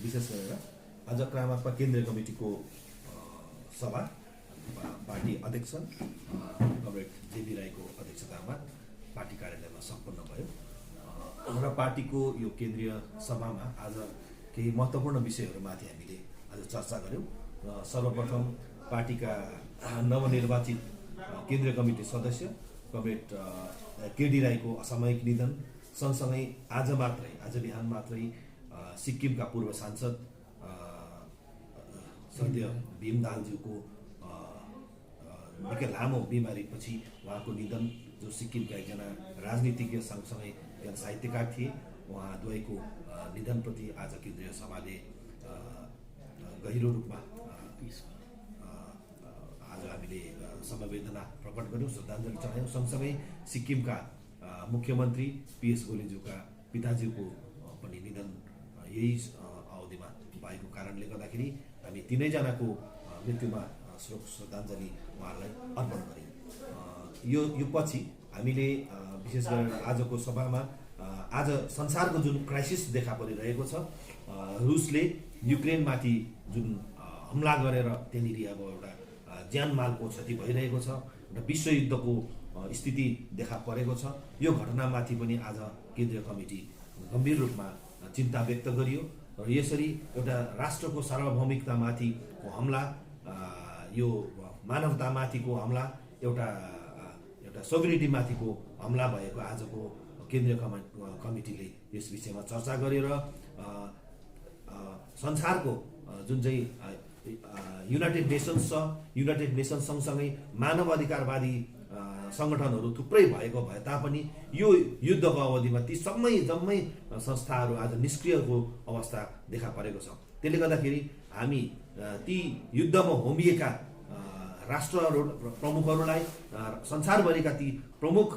विशेष गरेर आज क्रामाकपा केन्द्रीय कमिटीको सभा पार्टी अध्यक्ष कमरेड जेबी राईको अध्यक्षतामा पार्टी कार्यालयमा सम्पन्न भयो र पार्टीको यो केन्द्रीय सभामा आज केही महत्त्वपूर्ण विषयहरूमाथि हामीले आज चर्चा गऱ्यौँ। सर्वप्रथम पार्टीका नवनिर्वाचित केन्द्रीय कमिटी सदस्य कमरेड केडी राईको असामयिक निधन सँगसँगै आज बिहान मात्रै सिक्किमका पूर्व सांसद सद्य भीम दाहालज्यूको निकै लामो बिमारीपछि उहाँको निधन, जो सिक्किमका एकजना राजनीतिज्ञ सँगसँगै एकजना साहित्यकार थिए, उहाँ द्वयको निधनप्रति आज केन्द्रीय सभाले गहिरो रूपमा आज हामीले समवेदना प्रकट गऱ्यौँ, श्रद्धाञ्जली चढायौँ। सँगसँगै सिक्किमका मुख्यमन्त्री पीएस गोलेज्यूका पिताज्यूको पनि निधन यही अवधिमा भएको कारणले गर्दाखेरि हामी तीनैजनाको मृत्युमा श्रद्धाञ्जली उहाँहरूलाई अर्पण गऱ्यौँ। यो पछि हामीले विशेष गरेर आजको सभामा आज संसारको जुन क्राइसिस देखा परिरहेको छ, रुसले युक्रेनमाथि जुन हमला गरेर त्यहाँनिर अब एउटा ज्यानमालको क्षति भइरहेको छ, एउटा विश्वयुद्धको स्थिति देखा परेको छ, यो घटनामाथि पनि आज केन्द्रीय कमिटी गम्भीर रूपमा चिन्ता व्यक्त गरियो र यसरी एउटा राष्ट्रको सार्वभौमिकतामाथिको हमला, यो मानवतामाथिको हमला, एउटा सोभरेनिटीमाथिको हमला भएको आजको केन्द्रीय कमिटीले यस विषयमा चर्चा गरेर संसारको जुन चाहिँ युनाइटेड नेसन्स छ, युनाइटेड नेसन्स सँगसँगै मानव अधिकारवादी सङ्गठनहरू थुप्रै भएको भए तापनि यो युद्धको अवधिमा ती जम्मै संस्थाहरू आज निष्क्रियको अवस्था देखा परेको छ। त्यसले गर्दाखेरि हामी ती युद्धमा होमिएका राष्ट्रहरू प्रमुखहरूलाई, संसारभरिका ती प्रमुख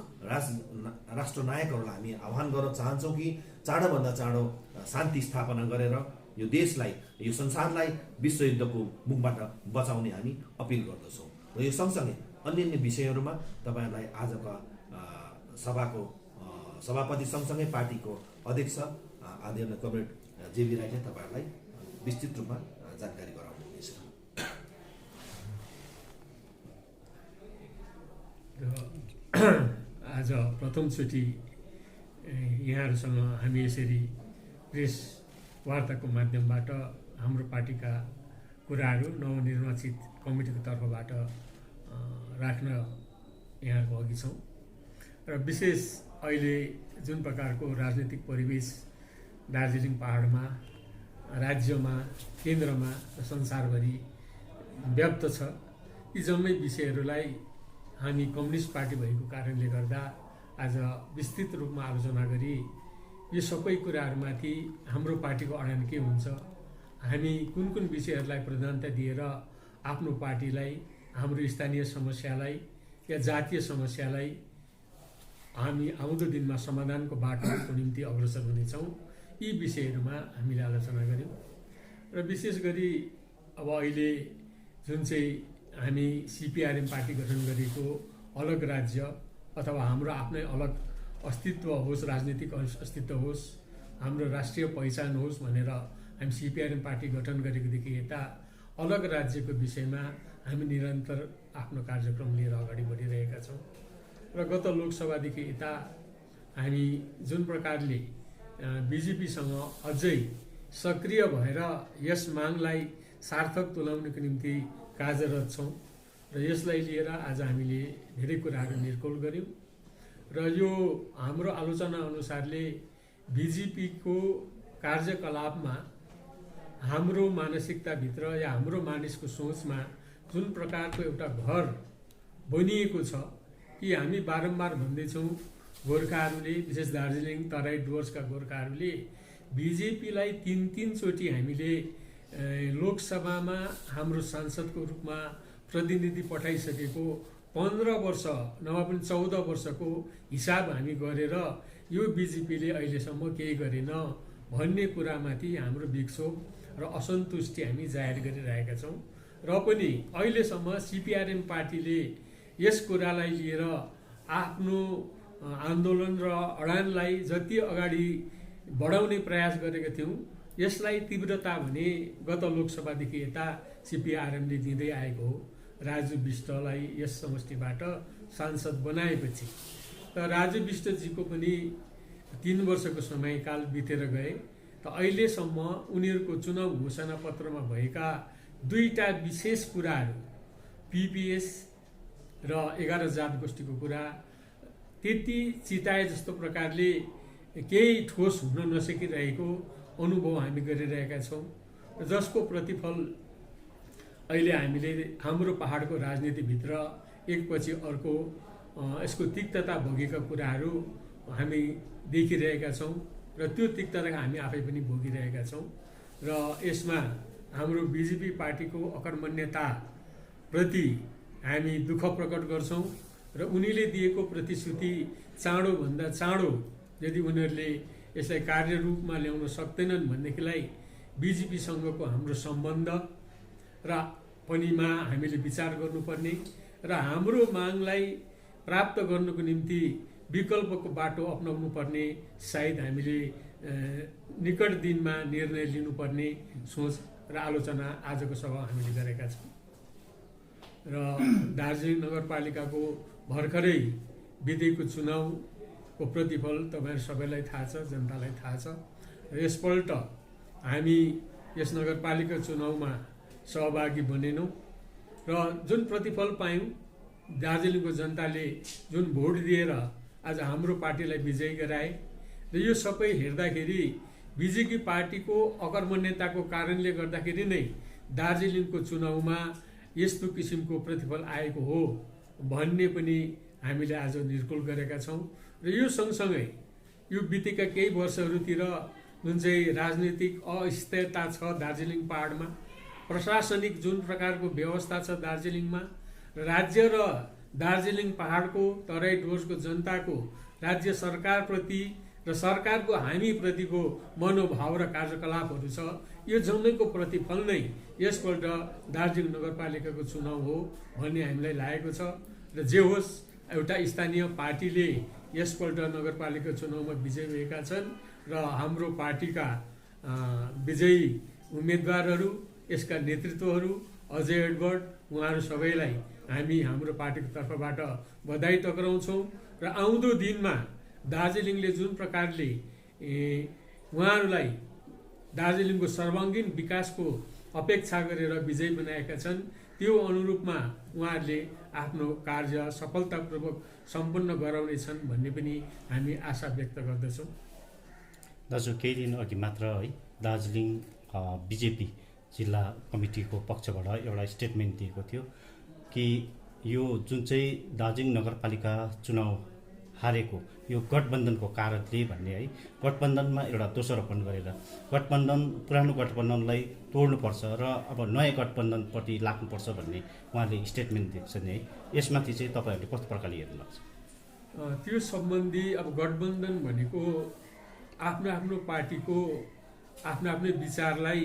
राष्ट्र नायकहरूलाई हामी आह्वान गर्न चाहन्छौँ कि चाँडोभन्दा चाँडो शान्ति स्थापना गरेर यो देशलाई, यो संसारलाई विश्वयुद्धको मुखबाट बचाउने हामी अपिल गर्दछौँ। र यो सँगसँगै अन्य विषयहरूमा तपाईँहरूलाई आजका सभाको सभापति सँगसँगै पार्टीको अध्यक्ष आदरणीय कमरेड जेबी राईले तपाईँहरूलाई विस्तृत रूपमा जानकारी गराउनुहुनेछ। आज प्रथमचोटि यहाँहरूसँग हामी यसरी प्रेस वार्ताको माध्यमबाट हाम्रो पार्टीका कुराहरू नवनिर्वाचित कमिटीको तर्फबाट राख्न यहाँको अघि छौँ। र विशेष अहिले जुन प्रकारको राजनीतिक परिवेश दार्जिलिङ पहाडमा, राज्यमा, केन्द्रमा र संसारभरि व्याप्त छ, यी जम्मै विषयहरूलाई हामी कम्युनिस्ट पार्टी भएको कारणले गर्दा आज विस्तृत रूपमा आलोचना गरी यो सबै कुराहरूमाथि हाम्रो पार्टीको अडान के हुन्छ, हामी कुन कुन विषयहरूलाई प्रधानता दिएर आफ्नो पार्टीलाई, हाम्रो स्थानीय समस्यालाई या जातीय समस्यालाई हामी आउँदो दिनमा समाधानको बाटोको निम्ति अग्रसर हुनेछौँ, यी विषयहरूमा हामीले आलोचना गऱ्यौँ। र विशेष गरी अब अहिले जुन चाहिँ हामी सिपिआरएम पार्टी गठन गरेको अलग राज्य अथवा हाम्रो आफ्नै अलग अस्तित्व होस्, राजनीतिक अस्तित्व होस्, हाम्रो राष्ट्रिय पहिचान होस् भनेर हामी सिपिआरएम पार्टी गठन गरेकोदेखि यता अलग राज्यको विषयमा हामी निरन्तर आफ्नो कार्यक्रम लिएर अगाडि बढिरहेका छौँ। र गत लोकसभादेखि यता हामी जुन प्रकारले बिजेपीसँग अझै सक्रिय भएर यस मागलाई सार्थक तुल्याउनको निम्ति कार्यरत छौँ र यसलाई लिएर आज हामीले धेरै कुराहरू निर्कोल गऱ्यौँ। र यो हाम्रो आलोचना अनुसारले बिजेपीको कार्यकलापमा हाम्रो मानसिकताभित्र या हाम्रो मानिसको सोचमा जुन प्रकारको एउटा घर बनिएको छ कि हामी बारम्बार भन्दैछौँ, गोर्खाहरूले, विशेष दार्जिलिङ तराई डुवर्सका गोर्खाहरूले बिजेपीलाई तीन चोटि हामीले लोकसभामा हाम्रो सांसदको रूपमा प्रतिनिधि पठाइसकेको 15 वर्ष नभए पनि 14 वर्षको हिसाब हामी गरेर यो बिजेपीले अहिलेसम्म केही गरेन भन्ने कुरामाथि हाम्रो विक्षोभ र असन्तुष्टि हामी जाहेर गरिरहेका छौँ। र पनि अहिलेसम्म सिपिआरएम पार्टीले यस कुरालाई लिएर आफ्नो आन्दोलन र अडानलाई जति अगाडि बढाउने प्रयास गरेका थियौँ यसलाई तीव्रता भने गत लोकसभादेखि यता सिपिआरएमले दिँदै आएको हो। राजु विष्टलाई यस समष्टिबाट सांसद बनाएपछि त राजु विष्टजीको पनि 3 वर्षको समयकाल बितेर गए। त अहिलेसम्म उनीहरूको चुनाव घोषणा पत्रमा भएका 2टा विशेष कुराहरू पिपिएस र 11 जात गोष्ठीको कुरा त्यति चिताए जस्तो प्रकारले केही ठोस हुन नसकिरहेको अनुभव हामी गरिरहेका छौँ, जसको प्रतिफल अहिले हामीले हाम्रो पहाडको राजनीतिभित्र एकपछि अर्को यसको तिक्तता भोगेका कुराहरू हामी देखिरहेका छौँ र त्यो तिक्तता हामी आफै पनि भोगिरहेका छौँ। र यसमा हाम्रो बिजेपी पार्टीको अकर्मण्यता प्रति हामी दुःख प्रकट गर्छौँ र उनीले दिएको प्रतिश्रुति चाँडोभन्दा चाँडो यदि उनीहरूले यसलाई कार्यरूपमा ल्याउन सक्दैनन् भनेदेखिलाई बिजेपीसँगको हाम्रो सम्बन्ध र पनिमा हामीले विचार गर्नुपर्ने र हाम्रो मागलाई प्राप्त गर्नको निम्ति विकल्पको बाटो अपनाउनु पर्ने सायद हामीले निकट दिनमा निर्णय लिनुपर्ने सोच र आलोचना आजको सभा हामीले गरेका छौँ। र दार्जिलिङ नगरपालिकाको भर्खरै बितेको चुनावको प्रतिफल तपाईहरु सबैलाई थाहा छ, जनतालाई थाहा छ। र यसपल्ट हामी यस नगरपालिका चुनावमा सहभागी बनेनौँ र जुन प्रतिफल पायौँ, दार्जिलिङको जनताले जुन भोट दिएर आज हाम्रो पार्टीलाई विजयी गराए र यो सबै हेर्दाखेरि बिजेपी पार्टीको अकर्मण्यताको कारणले गर्दाखेरि नै दार्जिलिङको चुनावमा यस्तो किसिमको प्रतिफल आएको हो भन्ने पनि हामीले आज निर्कुल गरेका छौँ। र यो सँगसँगै यो बितेका केही वर्षहरूतिर जुन चाहिँ राजनीतिक अस्थिरता छ दार्जिलिङ पहाडमा, प्रशासनिक जुन प्रकारको व्यवस्था छ दार्जिलिङमा, राज्य र दार्जिलिङ पहाडको तराई डुवर्सको जनताको राज्य सरकारप्रति र सरकारको हामीप्रतिको मनोभाव र कार्यकलापहरू छ, यो जम्मैको प्रतिफल नै यसपल्ट दार्जिलिङ नगरपालिकाको चुनाव हो भन्ने हामीलाई लागेको छ। र जे होस्, एउटा स्थानीय पार्टीले यसपल्ट नगरपालिका चुनावमा विजयी भएका छन् र हाम्रो पार्टीका विजयी उम्मेदवारहरू, यसका नेतृत्वहरू, अजय एडवर्ड, उहाँहरू सबैलाई हामी हाम्रो पार्टीको तर्फबाट बधाई टक्राउँछौँ। र आउँदो दिनमा दार्जिलिङले जुन प्रकारले उहाँहरूलाई दार्जिलिङको सर्वाङ्गीन विकासको अपेक्षा गरेर विजयी बनाएका छन्, त्यो अनुरूपमा उहाँहरूले आफ्नो कार्य सफलतापूर्वक सम्पन्न गराउनेछन् भन्ने पनि हामी आशा व्यक्त गर्दछौँ। दाजु, केही दिन अघि मात्र है दार्जिलिङ बिजेपी जिल्ला कमिटीको पक्षबाट एउटा स्टेटमेन्ट दिएको थियो कि यो जुन चाहिँ दार्जिलिङ नगरपालिका चुनाव हारेको यो गठबन्धनको कारणले भन्ने है, गठबन्धनमा एउटा दोषारोपण गरेर गठबन्धन, पुरानो गठबन्धनलाई तोड्नुपर्छ र अब नयाँ गठबन्धनपट्टि लाग्नुपर्छ भन्ने उहाँले स्टेटमेन्ट दिएको छ नि है, यसमाथि चाहिँ तपाईँहरूले कस्तो प्रकारले हेर्नु भएको छ? त्यो सम्बन्धी अब गठबन्धन भनेको आफ्नो आफ्नो पार्टीको आफ्नो आफ्नो विचारलाई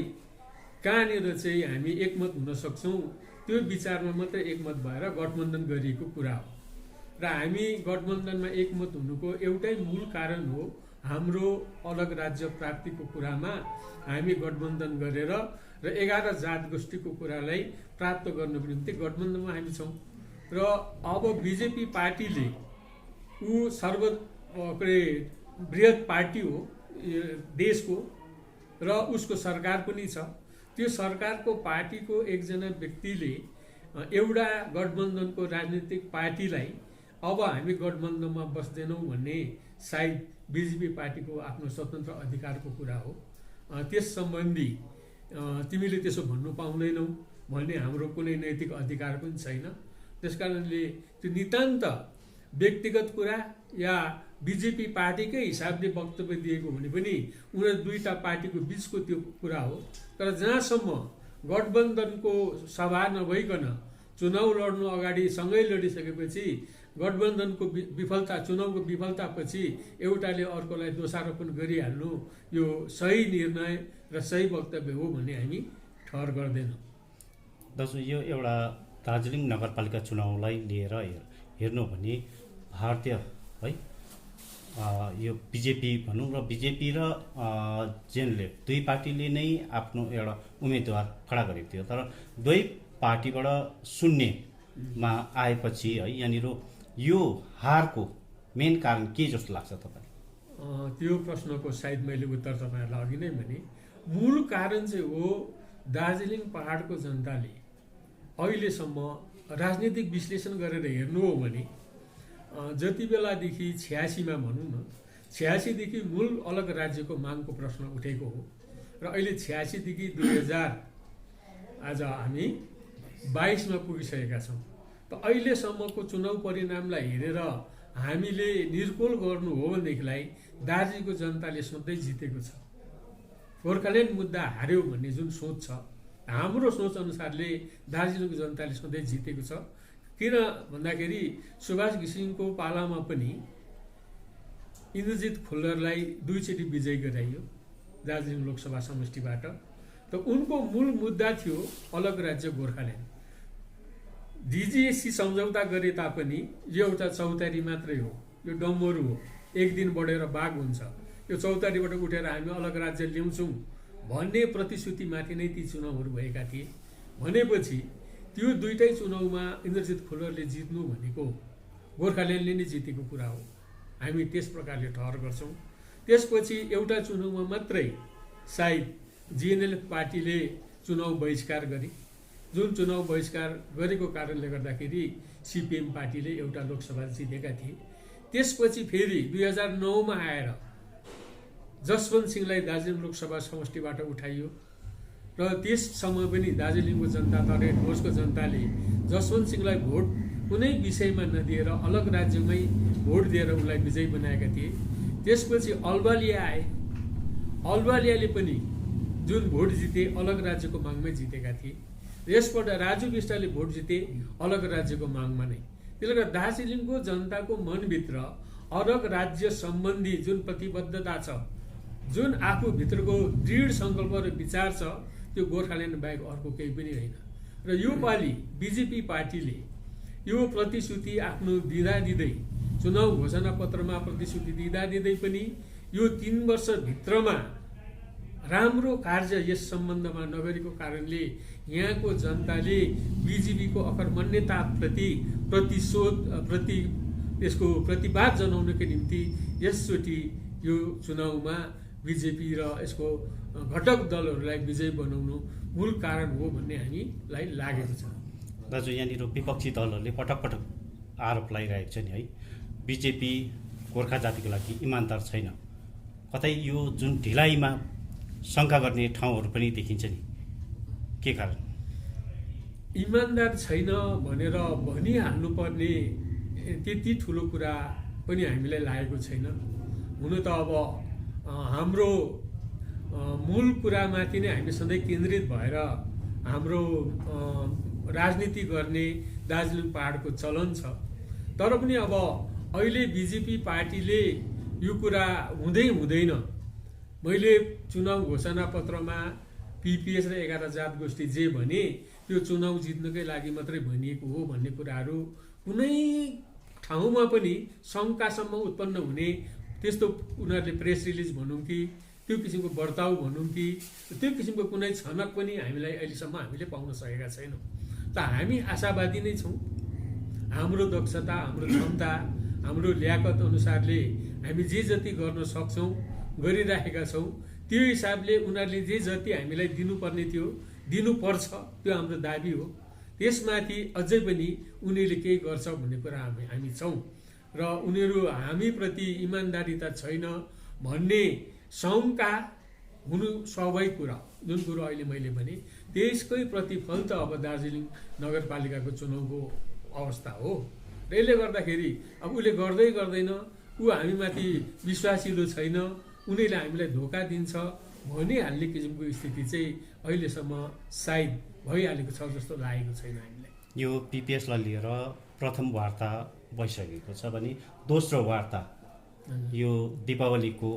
कहाँनिर चाहिँ हामी एकमत हुन सक्छौँ, त्यो विचारमा मात्रै एकमत भएर गठबन्धन गरिएको कुरा हो। र हामी गठबन्धनमा एकमत हुनुको एउटै मूल कारण हो, हाम्रो अलग राज्य प्राप्तिको कुरामा हामी गठबन्धन गरेर र 11 जात गोष्ठीको कुरालाई प्राप्त गर्नको निम्ति गठबन्धनमा हामी छौँ। र अब बिजेपी पार्टीले बृहत पार्टी हो देशको र उसको सरकार पनि छ, त्यो सरकारको पार्टीको एकजना व्यक्तिले एउटा गठबन्धनको राजनीतिक पार्टीलाई अब हामी गठबन्धनमा बस्दैनौँ भन्ने सायद बिजेपी पार्टीको आफ्नो स्वतन्त्र अधिकारको कुरा हो। त्यस सम्बन्धी तिमीले त्यसो भन्नु पाउँदैनौ भन्ने हाम्रो कुनै नैतिक अधिकार पनि छैन। त्यसकारणले त्यो नितान्त व्यक्तिगत कुरा या बिजेपी पार्टीकै हिसाबले वक्तव्य दिएको भने पनि उनीहरू दुईटा पार्टीको बीचको त्यो कुरा हो। तर जहाँसम्म गठबन्धनको सभा नभइकन चुनाव लड्नु अगाडि सँगै लडिसकेपछि गठबन्धनको विफलता, चुनावको विफलतापछि एउटाले अर्कोलाई दोषारोपण गरिहाल्नु यो सही निर्णय र सही वक्तव्य हो भन्ने हामी ठहर गर्दैनौँ। दाजु, यो एउटा दार्जिलिङ नगरपालिका चुनावलाई लिएर हेर्नु भने भारतीय है यो बिजेपी भनौँ र बिजेपी र जेएनएलएफ दुई पार्टीले नै आफ्नो एउटा उम्मेदवार खडा गरेको थियो, तर दुवै पार्टीबाट शून्यमा आएपछि है यहाँनिर यो हारको मेन कारण के जस्तो लाग्छ तपाईँलाई? त्यो प्रश्नको सायद मैले उत्तर तपाईँहरूलाई अघि नै भने, मूल कारण चाहिँ हो दार्जिलिङ पहाडको जनताले अहिलेसम्म राजनीतिक विश्लेषण गरेर हेर्नु हो भने जति बेलादेखि 86मा भनौँ न, 86 देखि मूल अलग राज्यको मागको प्रश्न उठेको हो र अहिले 86 देखि 2000 आज हामी 22मा पुगिसकेका छौँ। त अहिलेसम्मको चुनाव परिणामलाई हेरेर हामीले निर्कोल गर्नु हो भनेदेखिलाई दार्जिलिङको जनताले सधैँ जितेको छ। गोर्खाल्यान्ड मुद्दा हार्यो भन्ने जुन सोच छ, हाम्रो सोच अनुसारले दार्जिलिङको जनताले सधैँ जितेको छ। किन भन्दाखेरि सुभाष घिसिङको पालामा पनि इन्द्रजित खुल्लरलाई 2 चोटि विजय गराइयो दार्जिलिङ लोकसभा समष्टिबाट। त उनको मूल मुद्दा थियो अलग राज्य गोर्खाल्यान्ड। डिजिएसी सम्झौता गरे तापनि यो एउटा चौतारी मात्रै हो, यो डम्बरू हो, एक दिन बढेर बाघ हुन्छ, यो चौतारीबाट उठेर हामी अलग राज्य ल्याउँछौँ भन्ने प्रतिश्रुतिमाथि नै ती चुनावहरू भएका थिए। भनेपछि त्यो दुईटै चुनावमा इन्द्रजित खुल्लरले जित्नु भनेको गोर्खाल्यान्डले नै जितेको कुरा हो, हामी त्यस प्रकारले ठहर गर्छौँ। त्यसपछि एउटा चुनावमा मात्रै सायद जिएनएलएफ पार्टीले चुनाव बहिष्कार गरे, जुन चुनाव बहिष्कार गरेको कारणले गर्दाखेरि सिपिएम पार्टीले एउटा लोकसभा जितेका थिए। त्यसपछि फेरि 2009मा आएर जसवन्त सिंहलाई दार्जिलिङ लोकसभा समष्टिबाट उठाइयो र त्यस समय पनि दार्जिलिङको जनता तराई डुवर्सको जनताले जसवन्त सिंहलाई भोट कुनै विषयमा नदिएर अलग राज्यमै भोट दिएर उनलाई विजयी बनाएका थिए। त्यसपछि अल्बालिया आए, अल्बालियाले पनि जुन भोट जिते अलग राज्यको मागमै जितेका थिए। यसपल्ट राजु विष्टले भोट जिते अलग राज्यको मागमा नै। त्यसले गर्दा दार्जिलिङको जनताको मनभित्र अलग राज्य सम्बन्धी जुन प्रतिबद्धता छ, जुन आफूभित्रको दृढ सङ्कल्प र विचार छ, त्यो गोर्खाल्यान्ड बाहेक अर्को केही पनि होइन। र यो पालि बिजेपी पार्टीले यो प्रतिश्रुति आफ्नो दिँदै चुनाव घोषणा पत्रमा प्रतिश्रुति दिँदै पनि यो 3 वर्षभित्रमा राम्रो कार्य यस सम्बन्धमा नगरेको कारणले यहाँको जनताले बिजेपीको अकर्मण्यताप्रति यसको प्रतिवाद जनाउनको निम्ति यसचोटि यो चुनावमा बिजेपी र यसको घटक दलहरूलाई विजय बनाउनु मूल कारण हो भन्ने हामीलाई लागेको छ। दाजु, यहाँनिर विपक्षी दलहरूले पटक पटक आरोप लगाइरहेको छ नि है, बिजेपी गोर्खा जातिको लागि इमान्दार छैन, कतै यो जुन ढिलाइमा शङ्का गर्ने ठाउँहरू पनि देखिन्छ नि, के कारण? इमान्दार छैन भनेर भनिहाल्नुपर्ने त्यति ठुलो कुरा पनि हामीलाई लागेको छैन। हुन त अब हाम्रो मूल कुरामाथि नै हामी सधैँ केन्द्रित भएर हाम्रो राजनीति गर्ने दार्जिलिङ पहाडको चलन छ। तर पनि अब अहिले बिजेपी पार्टीले यो कुरा हुँदैन, मैले चुनाव घोषणा पत्रमा पिपिएस र 11 जात गोष्ठी जे भने त्यो चुनाव जित्नकै लागि मात्रै भनिएको हो भन्ने कुराहरू कुनै ठाउँमा पनि शङ्कासम्म उत्पन्न हुने त्यस्तो उनीहरूले प्रेस रिलिज भनौँ कि त्यो किसिमको बर्ताउ भनौँ कि त्यो किसिमको कुनै छनक पनि हामीले अहिलेसम्म हामीले पाउन सकेका छैनौँ। त हामी आशावादी नै छौँ। हाम्रो दक्षता, हाम्रो क्षमता, हाम्रो ल्याकत अनुसारले हामी जे जति गर्न सक्छौँ गरिराखेका छौँ। त्यो हिसाबले उनीहरूले जे जति हामीलाई दिनुपर्ने थियो दिनुपर्छ, त्यो हाम्रो दाबी हो। त्यसमाथि अझै पनि उनीहरूले केही गर्छ भन्ने कुरा हामी छौँ र उनीहरू हामीप्रति इमान्दारिता छैन भन्ने शङ्का हुनु स्वाभाविक कुरा, जुन कुरो अहिले मैले भने त्यसकै प्रतिफल त अब दार्जिलिङ नगरपालिकाको चुनावको अवस्था हो। र यसले गर्दाखेरि अब उसले गर्दैन, ऊ हामीमाथि विश्वासिलो छैन, उनीहरूले हामीलाई धोका दिन्छ भनिहाल्ने किसिमको स्थिति चाहिँ अहिलेसम्म सायद भइहालेको छ जस्तो लागेको छैन हामीलाई। यो पिपिएसलाई लिएर प्रथम वार्ता भइसकेको छ भने दोस्रो वार्ता यो दीपावलीको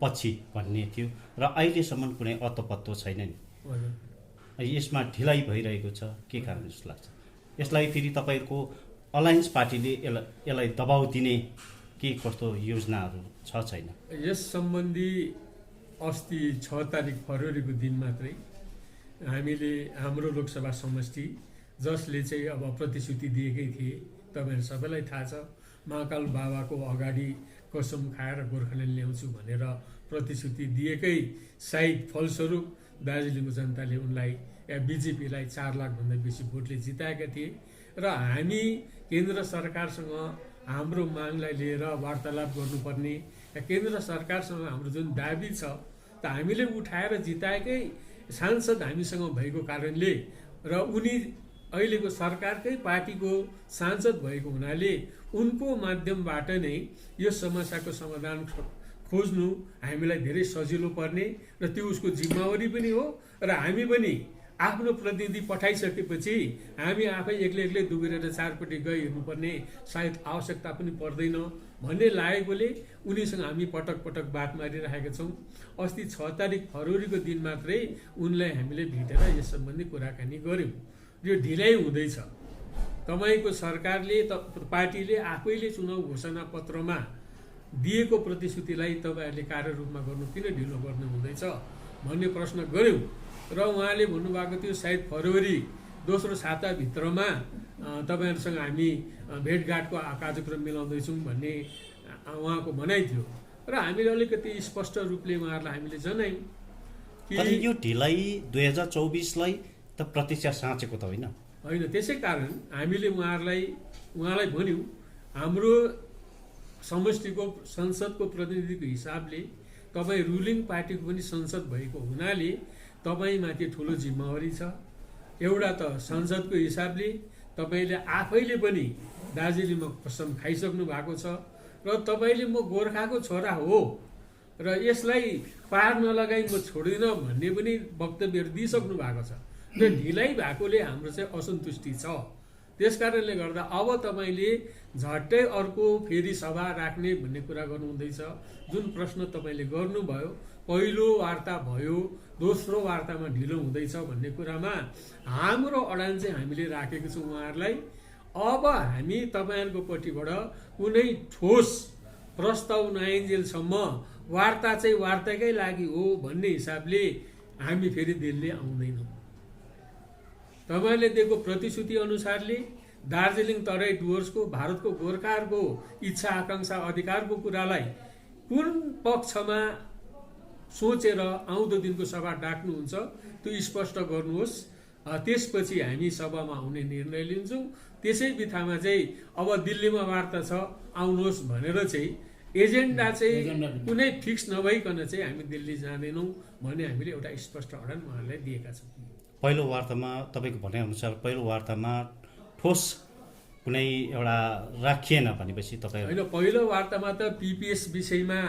पछि भन्ने थियो र अहिलेसम्म कुनै अत्तो छैन नि। यसमा ढिलाइ भइरहेको छ, के कारण जस्तो लाग्छ? यसलाई फेरि तपाईँहरूको अलायन्स पार्टीले यसलाई दबाउ दिने के कस्तो योजनाहरू छैन? यस सम्बन्धी अस्ति 6 तारिक फरवरीको दिन मात्रै हामीले हाम्रो लोकसभा समष्टि जसले चाहिँ अब प्रतिश्रुति दिएकै थिए, तपाईँहरू सबैलाई थाहा छ, महाकाल बाबाको अगाडि कसम खाएर गोर्खाल्यान्ड ल्याउँछु भनेर प्रतिश्रुति दिएकै सायद फलस्वरूप दार्जिलिङको जनताले उनलाई या बिजेपीलाई 4 लाखभन्दा बेसी भोटले जिताएका थिए र हामी केन्द्र सरकारसँग हाम्रो मागलाई लिएर वार्तालाप गर्नुपर्ने या केन्द्र सरकारसँग हाम्रो जुन दाबी छ त हामीले उठाएर जिताएकै सांसद हामीसँग भएको कारणले र उनी अहिलेको सरकारकै पार्टीको सांसद भएको हुनाले उनको माध्यमबाट नै यो समस्याको समाधान खोज्नु हामीलाई धेरै सजिलो पर्ने र त्यो उसको जिम्मेवारी पनि हो र हामी पनि आफ्नो प्रतिनिधि पठाइसकेपछि हामी आफै एक्लै दुबिरेर 4 पटि गई हेर्नुपर्ने सायद आवश्यकता पनि पर्दैन भन्ने लागेकोले उनीसँग हामी पटक पटक बात मारिरहेका छौँ। अस्ति 6 तारिक फरवरीको दिन मात्रै उनलाई हामीले भेटेर यस सम्बन्धी कुराकानी गऱ्यौँ। यो ढिलाइ हुँदैछ। तपाईँको सरकारले पार्टीले आफैले चुनाव घोषणा पत्रमा दिएको प्रतिश्रुतिलाई तपाईँहरूले कार्यरूपमा गर्नु किन ढिलो गर्नु हुँदैछ भन्ने प्रश्न गऱ्यौँ र उहाँले भन्नुभएको थियो सायद फरवरी दोस्रो साताभित्रमा तपाईँहरूसँग हामी भेटघाटको कार्यक्रम मिलाउँदैछौँ भन्ने उहाँको भनाइ थियो र हामीले अलिकति स्पष्ट रूपले उहाँहरूलाई हामीले जनायौँ कि यो ढिलाइ 2024लाई त प्रतीक्षा साँचेको त होइन। त्यसै कारण हामीले उहाँलाई भन्यौँ हाम्रो समष्टिको संसदको प्रतिनिधिको हिसाबले तपाईँ रुलिङ पार्टीको पनि संसद भएको हुनाले तपाईँमाथि ठुलो जिम्मेवारी छ। एउटा त संसदको हिसाबले तपाईँले आफैले पनि दार्जिलिङमा कसम खाइसक्नु भएको छ र तपाईँले म गोर्खाको छोरा हो र यसलाई पार नलगाई म छोड्दिनँ भन्ने पनि वक्तव्यहरू दिइसक्नु भएको छ र ढिलाइ भएकोले हाम्रो चाहिँ असन्तुष्टि छ। त्यसकारणले गर्दा अब तपाईँले झट्टै अर्को फेरि सभा राख्ने भन्ने कुरा गर्नुहुँदैछ। जुन प्रश्न तपाईँले गर्नुभयो, पहिलो वार्ता भयो, दोस्रो वार्तामा ढिलो हुँदैछ भन्ने कुरामा हाम्रो अडान चाहिँ हामीले राखेको छौँ उहाँहरूलाई। अब हामी तपाईँहरूको पट्टिबाट कुनै ठोस प्रस्ताव नआइन्जेलसम्म वार्ता चाहिँ वार्ताकै लागि हो भन्ने हिसाबले हामी फेरि दिल्ली आउँदैनौँ। तपाईँहरूले दिएको प्रतिश्रुति अनुसारले दार्जिलिङ तराई डुवर्सको भारतको गोर्खाहरूको इच्छा आकांक्षा अधिकारको कुरालाई कुन पक्षमा सोचेर आउँदो दिनको सभा डाक्नुहुन्छ त्यो स्पष्ट गर्नुहोस्। त्यसपछि हामी सभामा आउने निर्णय लिन्छौँ। त्यसै बित्थामा चाहिँ अब दिल्लीमा वार्ता छ आउनुहोस् भनेर चाहिँ एजेन्डा चाहिँ कुनै फिक्स नभइकन चाहिँ हामी दिल्ली जाँदैनौँ भन्ने हामीले एउटा स्पष्ट अडान उहाँहरूलाई दिएका छौँ। पहिलो वार्तामा तपाईँको भनाइअनुसार पहिलो वार्तामा ठोस कुनै एउटा राखिएन भनेपछि तपाईँ होइन, पहिलो वार्तामा त पिपिएस विषयमा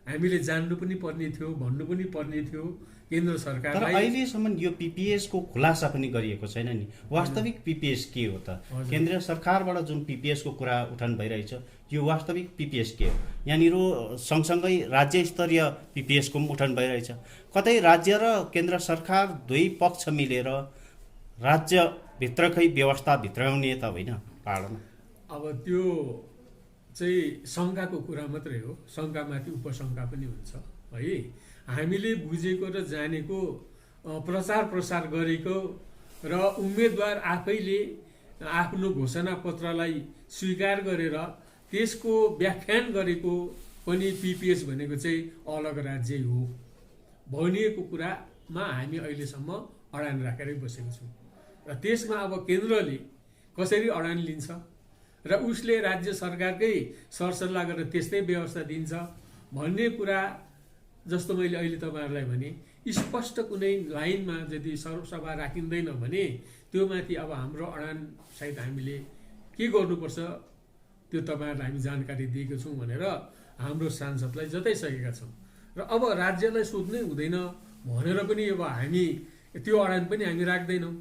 हामीले जान्नु पनि पर्ने थियो, भन्नु पनि पर्ने थियो केन्द्र सरकारलाई। तर अहिलेसम्म यो पिपिएस को खुलासा पनि गरिएको छैन नि। वास्तविक पिपिएस के हो त? केन्द्रीय सरकारबाट जुन पिपिएस को कुरा उठान भइरहेछ यो वास्तविक पिपिएस के हो? यहाँनिर सँगसँगै राज्य स्तरीय पिपिएस को पनि उठान भइरहेछ। कतै राज्य र केन्द्र सरकार दुई पक्ष मिलेर राज्यभित्रकै व्यवस्था भित्राउने त होइन पाहाडमा? अब त्यो चाहिँ शङ्काको कुरा मात्रै हो, शङ्कामाथि उपशङ्का पनि हुन्छ है। हामीले बुझेको र जानेको प्रचार प्रसार गरेको र उम्मेदवार आफैले आफ्नो घोषणा पत्रलाई स्वीकार गरेर त्यसको व्याख्यान गरेको पनि पिपिएस भनेको चाहिँ अलग राज्य हो भनिएको कुरामा हामी अहिलेसम्म अडान राखेरै बसेको छौँ। र त्यसमा अब केन्द्रले कसरी अडान लिन्छ र उसले राज्य सरकारकै सरसल्लाह गरेर त्यस्तै व्यवस्था दिन्छ भन्ने कुरा जस्तो मैले अहिले तपाईँहरूलाई भने स्पष्ट कुनै लाइनमा यदि सर्वसभा राखिँदैन भने त्यो माथि अब हाम्रो अडान सायद हामीले के गर्नुपर्छ त्यो तपाईँहरूलाई हामी जानकारी दिएको छौँ भनेर हाम्रो सांसदलाई जताइसकेका छौँ। र अब राज्यलाई सोध्नै हुँदैन भनेर पनि अब हामी त्यो अडान पनि हामी राख्दैनौँ।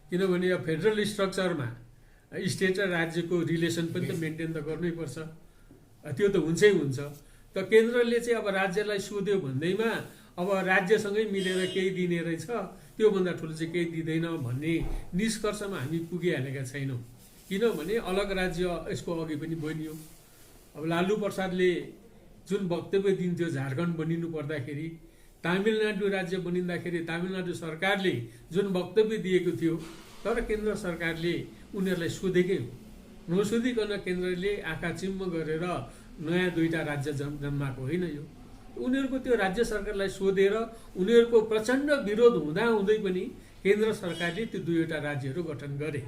किनभने अब फेडरल स्ट्रक्चरमा स्टेट र राज्यको रिलेसन पनि त मेन्टेन त गर्नैपर्छ, त्यो त हुन्छै हुन्छ। त केन्द्रले चाहिँ अब राज्यलाई सोध्यो भन्दैमा अब राज्यसँगै मिलेर केही दिने रहेछ, त्योभन्दा ठुलो चाहिँ केही दिँदैन भन्ने निष्कर्षमा हामी पुगिहालेका छैनौँ। किनभने अलग राज्य यसको अघि पनि बनियो। अब लालु प्रसादले जुन वक्तव्य दिन्थ्यो झारखण्ड बनिनु पर्दाखेरि, तमिलनाडु राज्य बनिँदाखेरि तमिलनाडु सरकारले जुन वक्तव्य दिएको थियो, तर केन्द्र सरकारले उनीहरूलाई सोधेकै हो। नसोधिकन केन्द्रले आँखा चिम्म गरेर नयाँ 2टा राज्य जन्माएको होइन यो। उनीहरूको त्यो राज्य सरकारलाई सोधेर उनीहरूको प्रचण्ड विरोध हुँदाहुँदै पनि केन्द्र सरकारले त्यो 2वटा राज्यहरू गठन गरे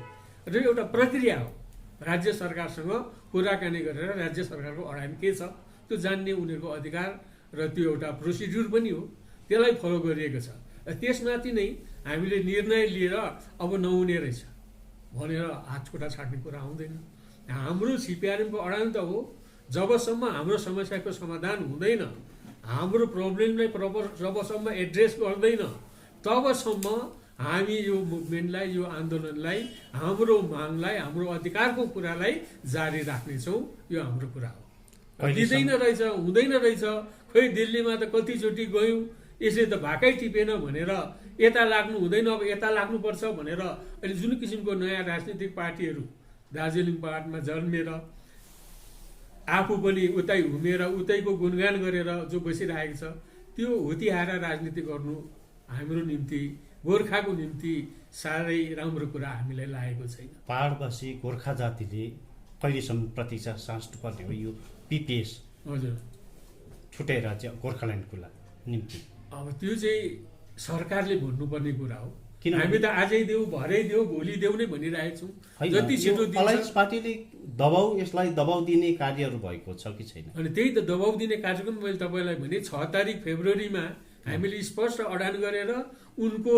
र एउटा प्रक्रिया हो। राज्य सरकारसँग कुराकानी गरेर राज्य सरकारको अडान के छ त्यो जान्ने उनीहरूको अधिकार र त्यो एउटा प्रोसिड्युर पनि हो, त्यसलाई फलो गरिएको छ। त्यसमाथि नै हामीले निर्णय लिएर अब नहुने रहेछ भनेर हातखुट्टा छाड्ने कुरा आउँदैन। हाम्रो सिपिआरएमको अडान त हो, जबसम्म हाम्रो समस्याको समाधान हुँदैन, हाम्रो प्रब्लमलाई जबसम्म एड्रेस गर्दैन, तबसम्म हामी यो मुभमेन्टलाई, यो आन्दोलनलाई, हाम्रो मागलाई, हाम्रो अधिकारको कुरालाई जारी राख्नेछौँ। यो हाम्रो कुरा हो। दिँदैन रहेछ, हुँदैन रहेछ, खोइ दिल्लीमा त कतिचोटि गयौँ, यसले त भाकै टिपेन भनेर यता लाग्नु हुँदैन, अब यता लाग्नुपर्छ भनेर अहिले जुन किसिमको नयाँ राजनीतिक पार्टीहरू दार्जिलिङ पहाडमा जन्मेर आफू पनि उतै घुमेर उतैको गुणगान गरेर जो बसिरहेको छ, त्यो हुतिहाएर राजनीति गर्नु हाम्रो निम्ति, गोर्खाको निम्ति साह्रै राम्रो कुरा हामीलाई लागेको छैन। पहाडवासी गोर्खा जातिले कहिलेसम्म प्रतीक्षा साँच्नुपर्ने हो यो पिपिएस हजुर छुट्टै राज्य गोर्खाल्यान्डको निम्ति? अब त्यो चाहिँ सरकारले भन्नुपर्ने कुरा हो। किन हामी त आजै देऊ, भरै देऊ, भोलि देऊ नै भनिरहेको छौँ। जति छिटो अलायन्स पार्टीले यसलाई दबाउ दिने कार्यहरू भएको छ कि छैन? अनि त्यही त दबाउ दिने कार्यक्रम मैले तपाईँलाई भने 6 तारिक फेब्रुअरीमा हामीले स्पष्ट अडान गरेर उनको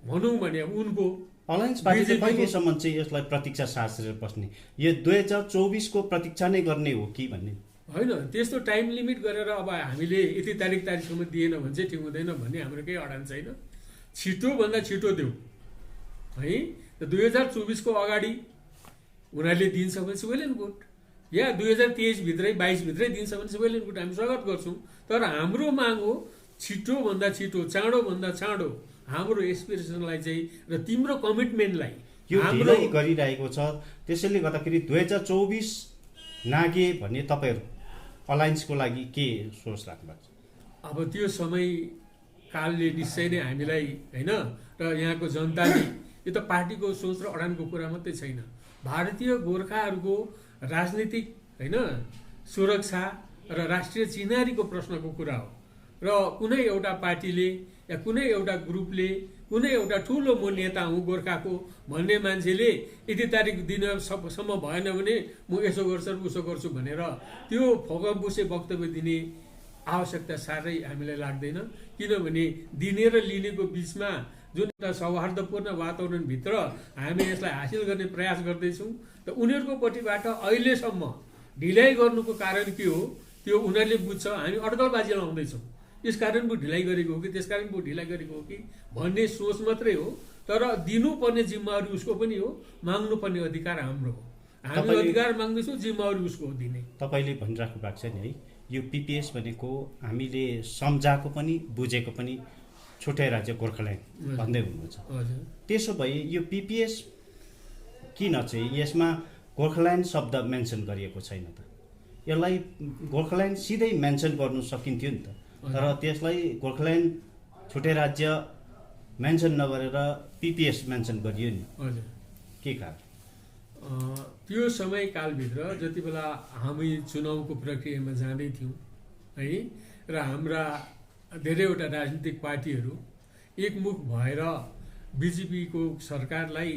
भनौँ भने उनको अलायन्स पार्टीले कहिलेसम्म चाहिँ यसलाई प्रतीक्षा साँचेर बस्ने, यो 2024 को प्रतीक्षा नै गर्ने हो कि भन्ने? होइन, त्यस्तो टाइम लिमिट गरेर अब हामीले यति तारिकसम्म दिएन भने चाहिँ ठिक हुँदैन भन्ने हाम्रो केही अडान छैन। छिटोभन्दा छिटो देऊ है। 2024 को अगाडि उनीहरूले दिन्छ भने चाहिँ वेल एन्ड गुड, या 2023 भित्रै 22 भित्रै दिन्छ भने चाहिँ वेल एन्ड गुड, हामी स्वागत गर्छौँ। तर हाम्रो माग हो छिटोभन्दा छिटो, चाँडोभन्दा चाँडो हाम्रो एस्पिरेसनलाई चाहिँ र तिम्रो कमिटमेन्टलाई यो ढिलै गरिरहेको छ। त्यसैले गर्दाखेरि 2024 नागे भन्ने तपाईँहरू अलायन्सको लागि के सोच राख्नुहुन्छ? अब त्यो समय कालले निश्चय नै हामीलाई होइन, र यहाँको जनताले, यो त पार्टीको सोच र अडानको कुरा मात्रै छैन, भारतीय गोर्खाहरूको राजनीतिक होइन सुरक्षा र राष्ट्रिय चिनारीको प्रश्नको कुरा हो। र कुनै एउटा पार्टीले या कुनै एउटा ग्रुपले, कुनै एउटा ठुलो म नेता हुँ गोर्खाको भन्ने मान्छेले यति तारिक दिनसम्म भएन भने म यसो गर्छु उसो गर्छु भनेर त्यो फोकमबुसे वक्तव्य दिने आवश्यकता साह्रै हामीलाई लाग्दैन। किनभने दिने र लिनेको बिचमा जुन एउटा सौहार्दपूर्ण वातावरणभित्र हामी यसलाई हासिल गर्ने प्रयास गर्दैछौँ। त उनीहरूको पट्टिबाट अहिलेसम्म ढिलाइ गर्नुको कारण के हो त्यो उनीहरूले बुझ्छ। हामी अड्कलबाजी लाउँदैछौँ, यसकारण पो ढिलाइ गरेको हो कि त्यसकारण पो ढिलाइ गरेको हो कि भन्ने सोच मात्रै हो। तर दिनुपर्ने जिम्मेवारी उसको पनि हो, माग्नुपर्ने अधिकार हाम्रो हो। हामी अधिकार माग्दैछौँ, जिम्मेवारी उसको हो दिने। तपाईँले भनिराख्नु भएको छ नि है, यो पिपिएस भनेको हामीले सम्झाएको पनि बुझेको पनि छुट्टै राज्य गोर्खाल्यान्ड भन्दै हुनुहुन्छ। त्यसो भए यो पिपिएस किन चाहिँ यसमा गोर्खाल्यान्ड शब्द मेन्सन गरिएको छैन त? यसलाई गोर्खाल्यान्ड सिधै मेन्सन गर्नु सकिन्थ्यो नि त, तर त्यसलाई गोर्खाल्यान्ड छुट्टै राज्य मेन्सन नगरेर पिपिएस मेन्सन गरियो नि, के कारण? त्यो समयकालभित्र जति बेला हामी चुनावको प्रक्रियामा जाँदै थियौँ है, र हाम्रा धेरैवटा राजनीतिक पार्टीहरू एकमुख भएर बिजेपीको सरकारलाई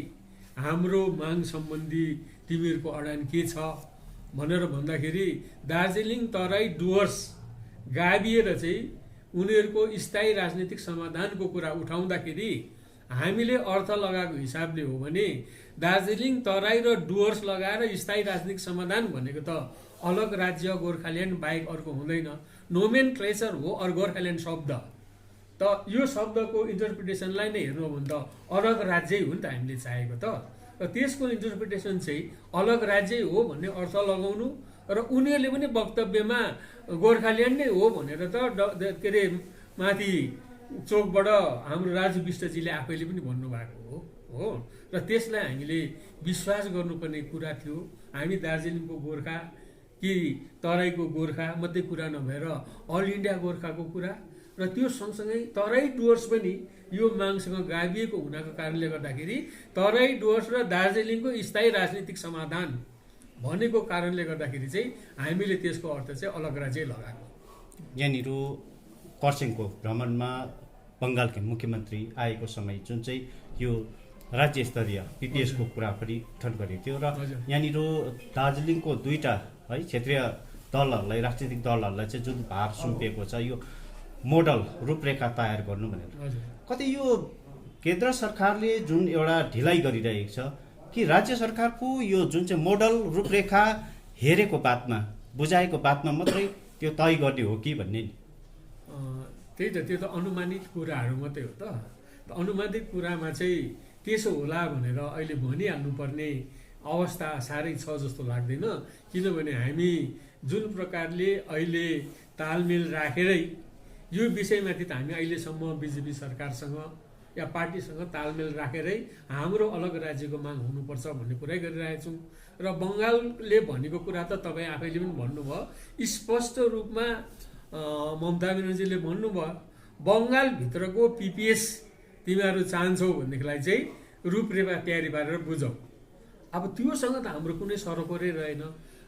हाम्रो माग सम्बन्धी तिमीहरूको अडान के छ भनेर भन्दाखेरि दार्जिलिङ तराई डुवर्स गाभिएर चाहिँ उनीहरूको स्थायी राजनीतिक समाधानको कुरा उठाउँदाखेरि हामीले अर्थ लगाएको हिसाबले हो भने दार्जिलिङ तराई र डुवर्स लगाएर स्थायी राजनीतिक समाधान भनेको त अलग राज्य गोर्खाल्यान्ड बाहेक अर्को हुँदैन, नोमेनक्लेचर हो अर गोर्खाल्यान्ड शब्द। त यो शब्दको इन्टरप्रिटेसनलाई नै हेर्नु हो भने त अलग राज्यै हो नि त हामीले चाहेको त। र त्यसको इन्टरप्रिटेसन चाहिँ अलग राज्यै हो भन्ने अर्थ लगाउनु, र उनीहरूले पनि वक्तव्यमा गोर्खाल्यान्ड नै हो भनेर त के अरे माथि चोकबाट हाम्रो राजु विष्टजीले आफैले पनि भन्नुभएको हो। र त्यसलाई हामीले विश्वास गर्नुपर्ने कुरा थियो। हामी दार्जिलिङको गोर्खा कि तराईको गोर्खा मात्रै कुरा नभएर अल इन्डिया गोर्खाको कुरा र त्यो सँगसँगै तराई डुवर्स पनि यो मागसँग गाभिएको हुनाको कारणले गर्दाखेरि तराई डुवर्स र दार्जिलिङको स्थायी राजनीतिक समाधान भनेको कारणले गर्दाखेरि चाहिँ हामीले त्यसको अर्थ चाहिँ अलग राज्य लगाएको। यहाँनिर खरसाङको भ्रमणमा बङ्गालका मुख्यमन्त्री आएको समय जुन चाहिँ यो राज्य स्तरीय पिपिएसको कुरा पनि उठान गरेको थियो र यहाँनिर दार्जिलिङको दुईटा है क्षेत्रीय दलहरूलाई राजनीतिक दलहरूलाई चाहिँ जुन भार सुम्पिएको छ यो मोडल रूपरेखा तयार गर्नु भनेर कतै यो केन्द्र सरकारले जुन एउटा ढिलाइ गरिरहेको छ कि राज्य सरकारको यो जुन चाहिँ मोडल रूपरेखा हेरेको बादमा बुझाएको बादमा मात्रै त्यो तय गर्ने हो कि भन्ने नि? त्यही त, त्यो त अनुमानित कुराहरू मात्रै हो त। अनुमानित कुरामा चाहिँ त्यसो होला भनेर अहिले भनिहाल्नुपर्ने अवस्था साह्रै छ जस्तो लाग्दैन। किनभने हामी जुन प्रकारले अहिले तालमेल राखेरै यो विषयमाथि त हामी अहिलेसम्म बिजेपी सरकारसँग या पार्टीसँग तालमेल राखेरै हाम्रो अलग राज्यको माग हुनुपर्छ भन्ने कुरै गरिरहेछौँ। र बङ्गालले भनेको कुरा त तपाईँ आफैले पनि भन्नुभयो, स्पष्ट रूपमा ममता ब्यानर्जीले भन्नुभयो बङ्गालभित्रको पिपिएस तिमीहरू चाहन्छौ भनेदेखिलाई चाहिँ रूपरेखा तयारी पारेर बुझौ। अब त्योसँग त हाम्रो कुनै सरोपरै रहेन।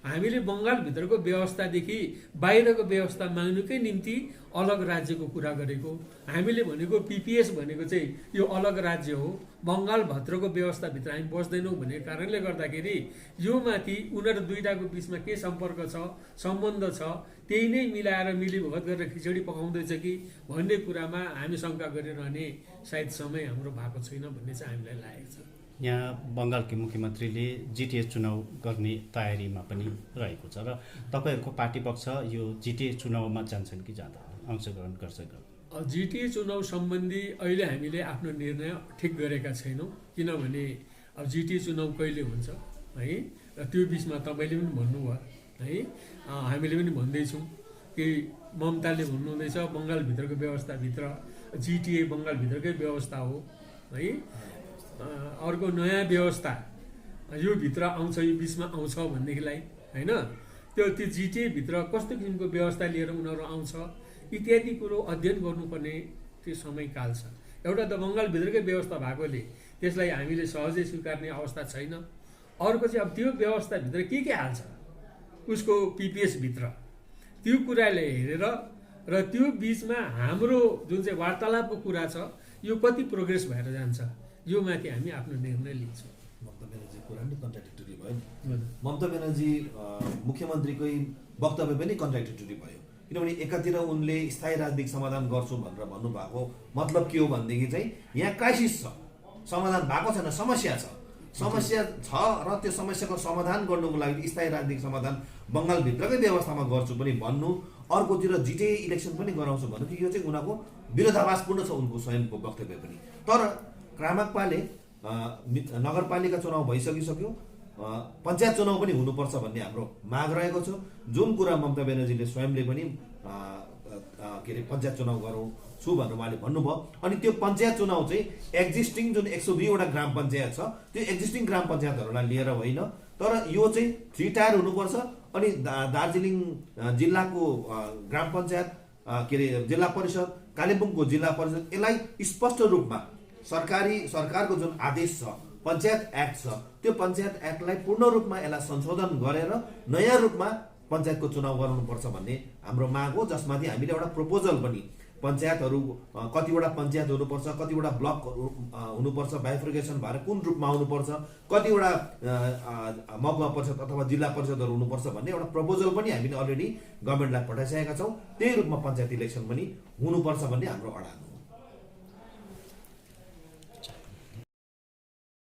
हामीले बङ्गालभित्रको व्यवस्थादेखि बाहिरको व्यवस्था माग्नुकै निम्ति अलग राज्यको कुरा गरेको। हामीले भनेको पिपिएस भनेको चाहिँ यो अलग राज्य हो, बङ्गालभित्रको व्यवस्थाभित्र हामी बस्दैनौँ भन्ने कारणले गर्दाखेरि यो माथि उनीहरू दुईटाको बिचमा के सम्पर्क छ, सम्बन्ध छ, त्यही नै मिलाएर मिलीभगत गरेर खिचडी पकाउँदैछ कि भन्ने कुरामा हामी शङ्का गरिरहने सायद समय हाम्रो भएको छैन भन्ने चाहिँ हामीलाई लागेको छ। यहाँ बङ्गालकी मुख्यमन्त्रीले जिटिए चुनाव गर्ने तयारीमा पनि रहेको छ र तपाईँहरूको पार्टी पक्ष यो जिटिए चुनावमा जान्छन् कि जाँदैन, अंशग्रहण गर्छन्? जिटिए चुनाव सम्बन्धी अहिले हामीले आफ्नो निर्णय ठिक गरेका छैनौँ। किनभने अब जिटिए चुनाव कहिले हुन्छ है, र त्यो बिचमा तपाईँले पनि भन्नुभयो है, हामीले पनि भन्दैछौँ कि ममताले भन्नुहुँदैछ बङ्गालभित्रको व्यवस्थाभित्र जिटिए बङ्गालभित्रकै व्यवस्था हो है, अर्को नयाँ व्यवस्था यो भित्र आउँछ, यो बिचमा आउँछ भनेदेखिलाई होइन, त्यो जिटिएभित्र कस्तो किसिमको व्यवस्था लिएर उनीहरू आउँछ इत्यादि कुरो अध्ययन गर्नुपर्ने त्यो समयकाल छ। एउटा त बङ्गालभित्रकै व्यवस्था भएकोले त्यसलाई हामीले सहजै स्वीकार्ने अवस्था छैन। अर्को चाहिँ अब त्यो व्यवस्थाभित्र के हाल्छ उसको पिपिएसभित्र, त्यो कुरालाई हेरेर र त्यो बिचमा हाम्रो जुन चाहिँ वार्तालापको कुरा छ यो कति प्रोग्रेस भएर जान्छ यो माथि हामी आफ्नो निर्णय लिन्छौँ। ममता ब्यानर्जी कुरा नि कन्ट्राडिक्टरी भयो नि। ममता ब्यानर्जी मुख्यमन्त्रीकै वक्तव्य पनि कन्ट्राडिक्टरी भयो। किनभने एकातिर उनले स्थायी राजनीतिक समाधान गर्छु भनेर भन्नुभएको मतलब के हो भनेदेखि चाहिँ यहाँ क्राइसिस छ, समाधान भएको छैन, समस्या छ र त्यो समस्याको समाधान गर्नुको लागि स्थायी राजनीतिक समाधान बङ्गालभित्रकै व्यवस्थामा गर्छु पनि भन्नु, अर्कोतिर जिटिए इलेक्सन पनि गराउँछु भन्नु, यो चाहिँ उनीहरूको विरोधाभासपूर्ण छ उनको स्वयंको वक्तव्य पनि। तर क्रामाक्पाले नगरपालिका चुनाव भइसकिसक्यो, पञ्चायत चुनाव पनि हुनुपर्छ भन्ने हाम्रो माग रहेको छ। जुन कुरा ममता ब्यानर्जीले स्वयंले पनि के अरे पञ्चायत चुनाव गरौँ छु भनेर उहाँले भन्नुभयो। अनि त्यो पञ्चायत चुनाव चाहिँ एक्जिस्टिङ जुन 102वटा ग्राम पञ्चायत छ त्यो एक्जिस्टिङ ग्राम पञ्चायतहरूलाई लिएर होइन, तर यो चाहिँ 3 टायर हुनुपर्छ। अनि दार्जिलिङ जिल्लाको ग्राम पञ्चायत के अरे जिल्ला परिषद, कालिम्पोङको जिल्ला परिषद, यसलाई स्पष्ट रूपमा सरकारको जुन आदेश छ पञ्चायत एक्ट छ त्यो पञ्चायत एक्टलाई पूर्ण रूपमा यसलाई संशोधन गरेर नयाँ रूपमा पञ्चायतको चुनाव गराउनुपर्छ भन्ने हाम्रो माग हो। जसमाथि हामीले एउटा प्रपोजल पनि पञ्चायतहरू कतिवटा पञ्चायत हुनुपर्छ, कतिवटा ब्लक हुनुपर्छ, बाइफर्केसन भएर कुन रूपमा आउनुपर्छ, कतिवटा महकुमा परिषद अथवा जिल्ला परिषदहरू हुनुपर्छ भन्ने एउटा प्रपोजल पनि हामीले अलरेडी गभर्मेन्टलाई पठाइसकेका छौँ। त्यही रूपमा पञ्चायत इलेक्सन पनि हुनुपर्छ भन्ने हाम्रो अडान हो।